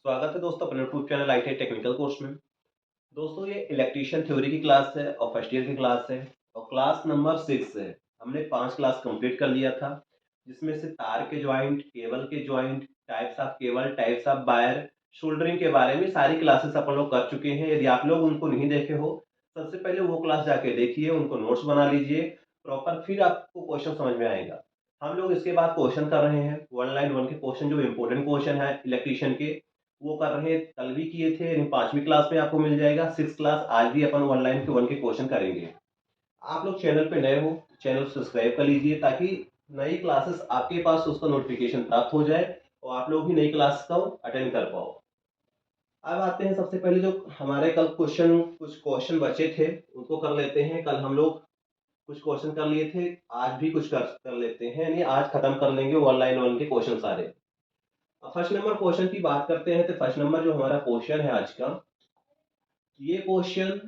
स्वागत है दोस्तों अपने YouTube channel IT technical course में। दोस्तों ये इलेक्ट्रीशियन थ्योरी की क्लास है और फर्स्ट ईयर की क्लास है और क्लास नंबर 6 है। हमने 5 क्लास कंप्लीट कर लिया था, जिसमें से तार के जॉइंट, केबल के joint, types of cable, types of wire, soldering के बारे में सारी क्लासेस अपन लोग कर चुके हैं। यदि आप लोग उनको नहीं देखे हो, सबसे पहले वो क्लास जाके देखिए, उनको नोट्स बना लीजिए प्रॉपर, फिर आपको क्वेश्चन समझ में आएगा। हम लोग इसके बाद क्वेश्चन कर रहे हैं, वन लाइन वन के क्वेश्चन जो इम्पोर्टेंट क्वेश्चन है इलेक्ट्रीशियन के, वो कर रहे हैं। कल भी किए थे, यानी 5वीं क्लास में आपको मिल जाएगा। 6 क्लास आज भी अपन वन लाइन के वन के क्वेश्चन करेंगे। आप लोग चैनल पे नए हो, चैनल सब्सक्राइब कर लीजिए ताकि नई क्लासेस आपके पास उसका नोटिफिकेशन प्राप्त हो जाए और आप लोग भी नई क्लास को अटेंड कर पाओ। अब आते हैं सबसे पहले जो हमारे कल कुछ क्वेश्चन बचे थे उनको कर लेते हैं। कल हम लोग कुछ क्वेश्चन कर लिए थे, आज भी कुछ कर लेते हैं, यानी आज खत्म कर लेंगे वन लाइन वन के क्वेश्चन सारे। फर्स्ट नंबर क्वेश्चन की बात करते हैं तो फर्स्ट नंबर जो हमारा क्वेश्चन है आज का, ये क्वेश्चन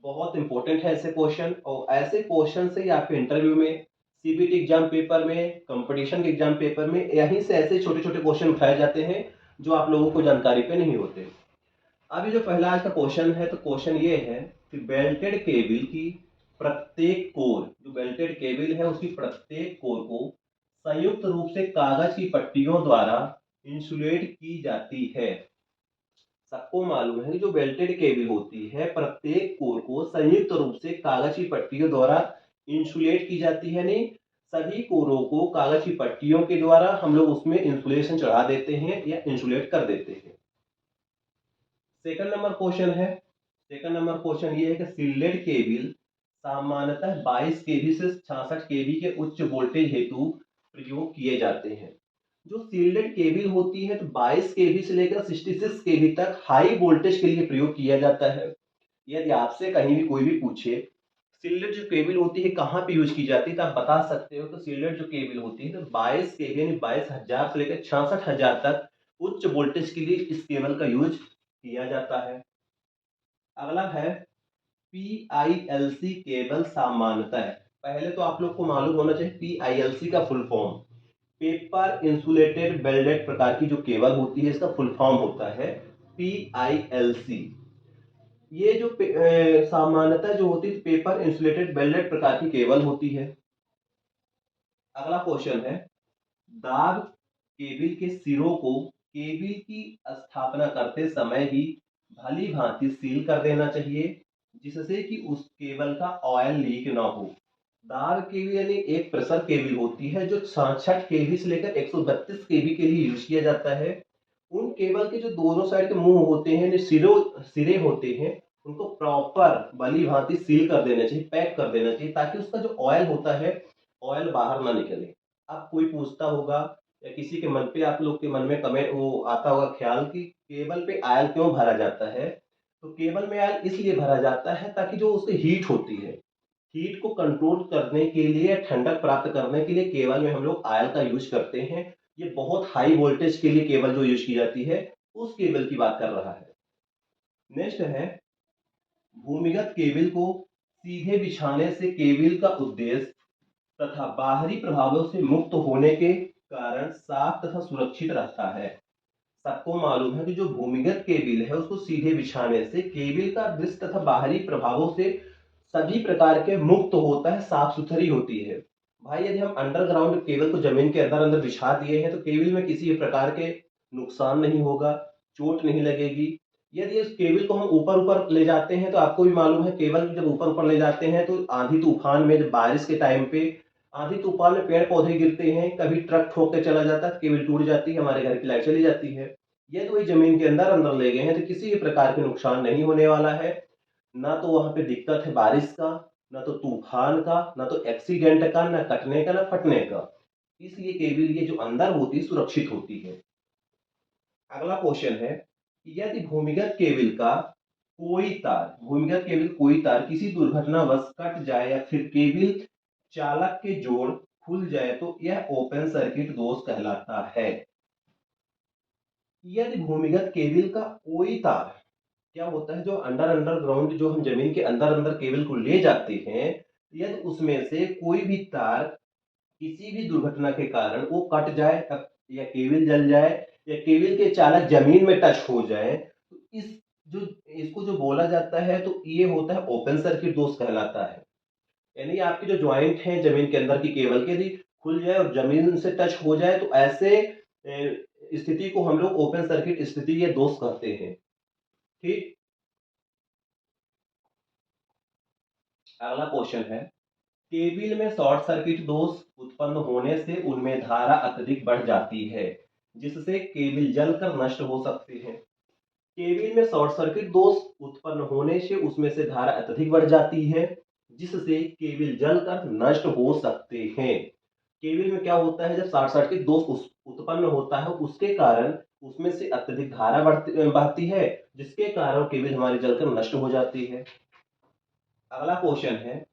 बहुत इंपॉर्टेंट है। ऐसे क्वेश्चन और ऐसे क्वेश्चन से ही आपके इंटरव्यू में, सीबीटी एग्जाम पेपर में, कंपटीशन के एग्जाम पेपर में यहीं से ऐसे छोटे छोटे क्वेश्चन उठाए जाते हैं जो आप लोगों को जानकारी पे नहीं होते। अभी जो पहला आज का क्वेश्चन है, तो क्वेश्चन ये है कि बेल्टेड केबल की प्रत्येक कोर, जो बेल्टेड केबल है उसकी प्रत्येक कोर को संयुक्त रूप से कागज की पट्टियों द्वारा इंसुलेट की जाती है। सबको मालूम है कि जो बेल्टेड केबल होती है प्रत्येक कोर को संयुक्त रूप से कागज की पट्टियों द्वारा इंसुलेट की जाती है। नहीं, सभी कोरों को कागज की पट्टियों के द्वारा हम लोग उसमें इंसुलेशन चढ़ा देते हैं या इंसुलेट कर देते हैं। सेकंड नंबर क्वेश्चन है, सेकंड नंबर क्वेश्चन ये है कि सील्डेड केबल सामान्यतः 22 केवी से 66 केवी के उच्च वोल्टेज हेतु प्रयोग किए जाते हैं। जो सील्डेड केबल होती है तो 22 केवी से लेकर 66 केवी तक हाई वोल्टेज के लिए प्रयोग किया जाता है। यदि आपसे कहीं भी कोई भी पूछे सील्डेड जो केबल होती है कहाँ पे यूज की जाती है, तो आप बता सकते हो तो सील्डेड जो केबल होती है तो 22 केवी यानी 22,000 से लेकर 66,000 तक उच्च वोल्टेज के लिए इस केबल का यूज किया जाता है। अगला है पीआईएलसी केबल सामान्यतः, पहले तो आप लोग को मालूम होना चाहिए पीआईएलसी का full form, paper insulated welded प्रकार की जो केबल होती है इसका फुल फॉर्म होता है पीआईएलसी। ये जो सामान्यतः जो होती है पेपर इंसुलेटेड वेल्डेड प्रकार की केबल होती है। अगला क्वेश्चन है, दाब केबल के सिरों को केबल की स्थापना करते समय ही भली भांति सील कर देना चाहिए, जिससे कि उस केबल का ऑयल लीक ना हो। दाब केबल यानी एक प्रेशर केबल होती है जो 66 केवी से लेकर 132 केवी के लिए यूज किया जाता है। उन केबल के जो दोनों साइड के मुंह होते हैं, जो सिरे होते हैं, उनको प्रॉपर भली भांति सील कर देना चाहिए, पैक कर देना चाहिए, ताकि उसका जो ऑयल होता है ऑयल बाहर ना निकले। अब कोई पूछता होगा या किसी के मन पे, आप लोग के मन में कमेंट वो आता होगा ख्याल कि केबल पे आयल क्यों भरा जाता है। तो केबल में आयल इसलिए भरा जाता है ताकि जो उसकी हीट होती है, हीट को कंट्रोल करने के लिए, ठंडक प्राप्त करने के लिए केबल में हम लोग आयल का यूज करते हैं। ये बहुत हाई वोल्टेज के लिए केबल जो यूज की जाती है उस केबल की बात कर रहा है। नेक्स्ट है, भूमिगत केबल को सीधे बिछाने से केबल का उद्देश्य तथा बाहरी प्रभावों से मुक्त होने के कारण साफ तथा सुरक्षित रहता है। सबको मालूम है कि जो भूमिगत केबल है उसको सीधे बिछाने से केबल का दृश्य तथा बाहरी प्रभावों से सभी प्रकार के मुक्त होता है, साफ सुथरी होती है। भाई यदि हम अंडरग्राउंड केबल को जमीन के अंदर अंदर बिछा दिए हैं तो केबल में किसी भी प्रकार के नुकसान नहीं होगा, चोट नहीं लगेगी। यदि इस केबल को हम ऊपर ऊपर ले जाते हैं तो आपको भी मालूम है केबल जब ऊपर ऊपर ले जाते हैं तो आंधी तूफान में, जब बारिश के टाइम पे आंधी तूफान में पेड़ पौधे गिरते हैं, कभी ट्रक ठोक के चला जाता है, केबल टूट जाती है, हमारे घर की लाइट चली जाती है। ये तो वही जमीन के अंदर अंदर ले गए हैं तो किसी भी प्रकार के नुकसान नहीं होने वाला है। ना तो वहां पे दिक्कत है बारिश का, ना तो तूफान का, ना तो एक्सीडेंट का, ना कटने का, ना फटने का। इसलिए केबल ये जो अंदर होती है सुरक्षित होती है। अगला क्वेश्चन है कि यदि भूमिगत केबल कोई तार किसी दुर्घटनावश कट जाए या फिर केबल चालक के जोड़ खुल जाए तो यह ओपन सर्किट दोष कहलाता है। यदि भूमिगत केबल का कोई तार, क्या होता है जो अंडरग्राउंड जो हम जमीन के अंदर अंदर केबल को ले जाते हैं, यदि उसमें से कोई भी तार किसी भी दुर्घटना के कारण वो कट जाए या केबल जल जाए या केबल के चालक जमीन में टच हो जाए तो जो इसको जो बोला जाता है तो ये होता है ओपन सर्किट दोष कहलाता है। यानी आपकी जो ज्वाइंट है जमीन के अंदर की केबल के यदि खुल जाए और जमीन से टच हो जाए तो ऐसे स्थिति को हम लोग ओपन सर्किट स्थिति या दोष कहते हैं। ठीक, अगला क्वेश्चन है, केबिल में शॉर्ट सर्किट दोष उत्पन्न होने से उनमें धारा अत्यधिक बढ़ जाती है जिससे केबिल जलकर नष्ट हो सकते हैं। केबिल में शॉर्ट सर्किट दोष उत्पन्न होने से उसमें से धारा अत्यधिक बढ़ जाती है जिससे केबिल जलकर नष्ट हो सकते हैं। केबिल में क्या होता है, जब शॉर्ट सर्किट दोष उत्पन्न होता है उसके कारण उसमें से अत्यधिक धारा बहती है जिसके कारण केबिल हमारी जलकर नष्ट हो जाती है। अगला क्वेश्चन है,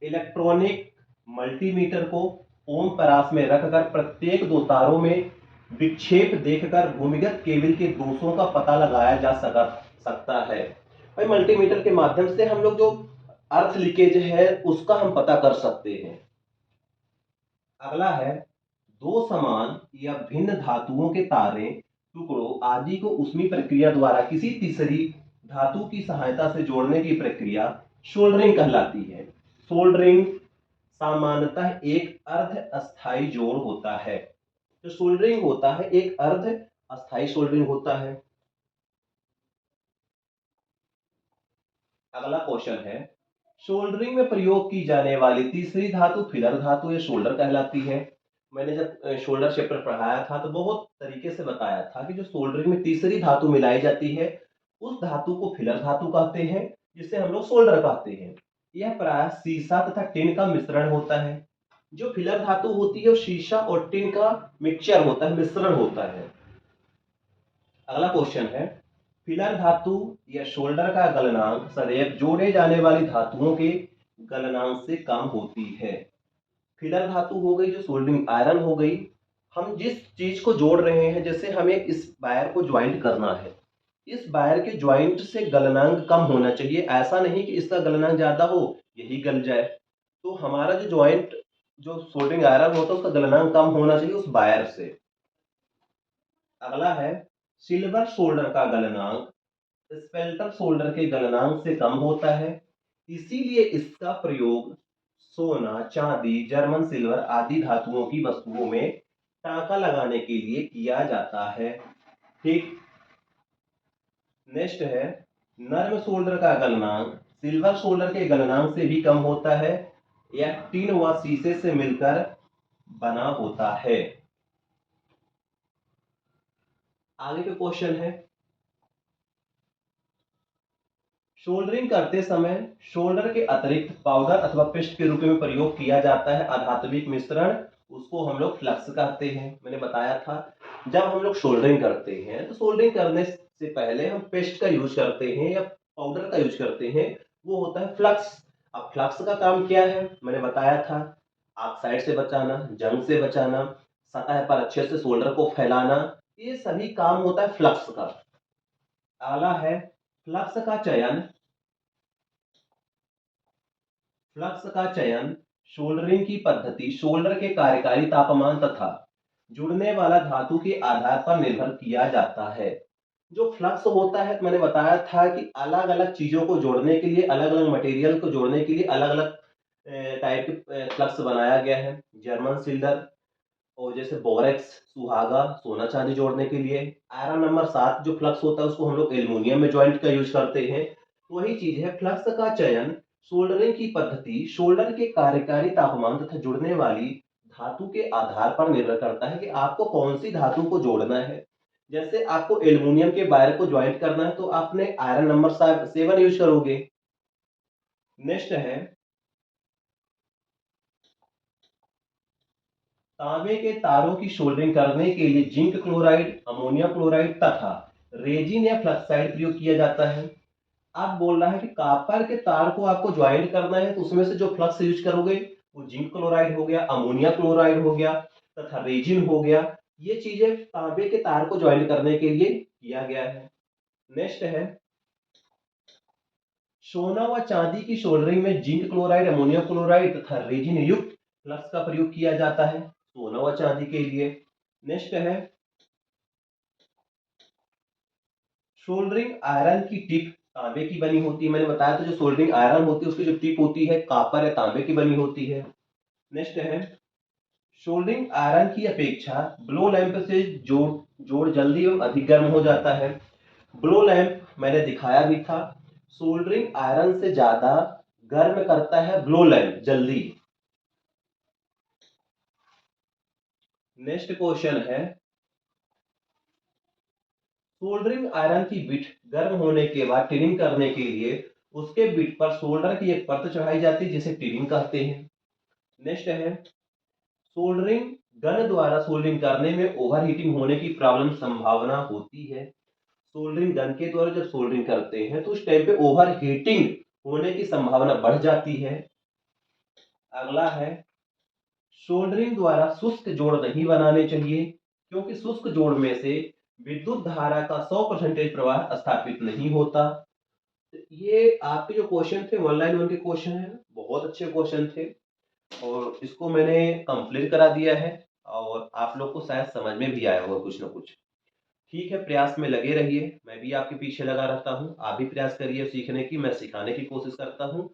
इलेक्ट्रॉनिक मल्टीमीटर को ओम परास में रखकर प्रत्येक दो तारों में विक्षेप देखकर भूमिगत केबल के दोषों का पता लगाया जा सकता है। भाई मल्टीमीटर के माध्यम से हम लोग जो अर्थ लीकेज है उसका हम पता कर सकते हैं। अगला है, दो समान या भिन्न धातुओं के तारे टुकड़ों आदि को ऊष्मीय प्रक्रिया द्वारा किसी तीसरी धातु की सहायता से जोड़ने की प्रक्रिया सोल्डरिंग कहलाती है। सोल्डरिंग सामान्यतः एक अर्ध अस्थायी जोड़ होता है। जो सोल्डरिंग होता है एक अर्ध अस्थायी सोल्डरिंग होता है। अगला क्वेश्चन है, सोल्डरिंग में प्रयोग की जाने वाली तीसरी धातु फिलर धातु या शोल्डर कहलाती है। मैंने जब शोल्डर चैप्टर पढ़ाया था तो बहुत तरीके से बताया था कि जो सोल्डरिंग में तीसरी धातु मिलाई जाती है उस धातु को फिलर धातु कहते हैं जिसे हम लोग सोल्डर कहते हैं। यह प्राय सीसा तथा टिन का मिश्रण होता है। जो फिलर धातु होती है वो शीशा और टिन का मिक्सचर होता है, मिश्रण होता है। अगला क्वेश्चन है, फिलर धातु या शोल्डर का गलनांक सदैव जोड़े जाने वाली धातुओं के गलनांक से कम होती है। फिलर धातु हो गई, जो सोल्डरिंग आयरन हो गई, हम जिस चीज को जोड़ रहे हैं, जैसे हमें इस वायर को ज्वाइंट करना है, इस वायर के ज्वाइंट से गलनांक कम होना चाहिए। ऐसा नहीं कि इसका गलनांक ज्यादा हो यही गल जाए। तो हमारा जो ज्वाइंट जो सोल्डरिंग आयरन होता है उसका गलनांक कम होना चाहिए उस वायर से। अगला है, सिल्वर सोल्डर का गलनांक स्पेल्टर सोल्डर के गलनांक से कम होता है, इसीलिए इसका प्रयोग सोना, चांदी, जर्मन सिल्वर आदि धातुओं की वस्तुओं में टांका लगाने के लिए किया जाता है। ठीक, नेक्स्ट है, नर्म सोल्डर का गलनांक सिल्वर सोल्डर के गलनांक से भी कम होता है। यह टिन व शीशे से मिलकर बना होता है। आगे के क्वेश्चन है, सोल्डरिंग करते समय सोल्डर के अतिरिक्त पाउडर अथवा पेस्ट के रूप में प्रयोग किया जाता है अधात्विक मिश्रण, उसको हम लोग फ्लक्स कहते हैं। मैंने बताया था जब हम लोग सोल्डरिंग करते हैं तो सोल्डरिंग करने से पहले हम पेस्ट का यूज करते हैं या पाउडर का यूज करते हैं, वो होता है फ्लक्स। अब फ्लक्स का काम क्या है, मैंने बताया था, ऑक्साइड से बचाना, जंग से बचाना, सतह पर अच्छे से सोल्डर को फैलाना, ये सभी काम होता है फ्लक्स का। अगला है, फ्लक्स का चयन। फ्लक्स का चयन सोल्डरिंग की पद्धति, सोल्डर के कार्यकारी तापमान तथा जुड़ने वाला धातु के आधार पर निर्भर किया जाता है। जो फ्लक्स होता है मैंने बताया था कि अलग अलग चीजों को जोड़ने के लिए, अलग अलग मटेरियल को जोड़ने के लिए अलग अलग टाइप के फ्लक्स बनाया गया है। जर्मन सिल्वर और जैसे बोरेक्स, सुहागा, सोना चांदी जोड़ने के लिए। आयरन नंबर 7 जो फ्लक्स होता है उसको हम लोग एल्युमिनियम में ज्वाइंट का यूज करते हैं। वही चीज है, फ्लक्स का चयन सोल्डरिंग की पद्धति सोल्डर के कार्यकारी तापमान तथा जुड़ने वाली धातु के आधार पर निर्भर करता है कि आपको कौन सी धातु को जोड़ना है। जैसे आपको एल्युमिनियम के वायर को ज्वाइंट करना है तो आपने आयरन नंबर 7 यूज करोगे। नेक्स्ट है, तांबे के तारों की सोल्डरिंग करने के लिए जिंक क्लोराइड, अमोनिया क्लोराइड तथा रेजिन या फ्लक्साइड प्रयोग किया जाता है। आप बोल रहा है कि कॉपर के तार को आपको ज्वाइंट करना है तो उसमें से जो फ्लक्स यूज करोगे वो जिंक क्लोराइड हो गया, अमोनिया क्लोराइड हो गया तथा रेजिन हो गया। ये चीजें तांबे के तार को ज्वाइंट करने के लिए किया गया है। नेक्स्ट है, सोना व चांदी की सोल्डरिंग में जिंक क्लोराइड, अमोनिया क्लोराइड तथा रेजिन युक्त फ्लक्स का प्रयोग किया जाता है सोना व चांदी के लिए। नेक्स्ट है, सोल्डरिंग आयरन की टिप तांबे की बनी होती है। मैंने बताया था जो सोल्डरिंग आयरन होती है उसकी जो टिप होती है कॉपर या तांबे की बनी होती है। नेक्स्ट है सोल्डरिंग आयरन की अपेक्षा ब्लो लैंप से जोड़ जोड़ जल्दी एवं अधिक गर्म हो जाता है। ब्लो लैंप मैंने दिखाया भी था, सोल्डरिंग आयरन से ज्यादा गर्म करता है ब्लो लैंप जल्दी। नेक्स्ट क्वेश्चन है सोल्डरिंग आयरन की बिट गर्म होने के बाद टिनिंग करने के लिए उसके बिट पर सोल्डर की एक परत चढ़ाई जाती है जिसे टिनिंग कहते हैं। नेक्स्ट है सोल्डरिंग गन द्वारा सोल्डरिंग करने में ओवर हीटिंग होने की प्रॉब्लम संभावना होती है। सोल्डरिंग गन के द्वारा जब सोल्डरिंग करते हैं तो उस टाइम पे ओवर हीटिंग होने की संभावना बढ़ जाती है। अगला है सोल्डरिंग द्वारा शुष्क जोड़ नहीं बनाने चाहिए क्योंकि शुष्क जोड़ में से विद्युत धारा का 100% प्रवाह स्थापित नहीं होता। ये आपके जो क्वेश्चन थे 1 लाइन 1 के क्वेश्चन है, बहुत अच्छे क्वेश्चन थे और इसको मैंने कंप्लीट करा दिया है और आप लोग को शायद समझ में भी आया होगा कुछ ना कुछ। ठीक है, प्रयास में लगे रहिए, मैं भी आपके पीछे लगा रहता हूँ। आप भी प्रयास करिए सीखने की, मैं सिखाने की कोशिश करता हूँ।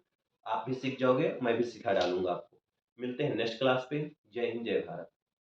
आप भी सीख जाओगे, मैं भी सिखा डालूंगा आपको। मिलते हैं नेक्स्ट क्लास पे। जय हिंद, जय भारत।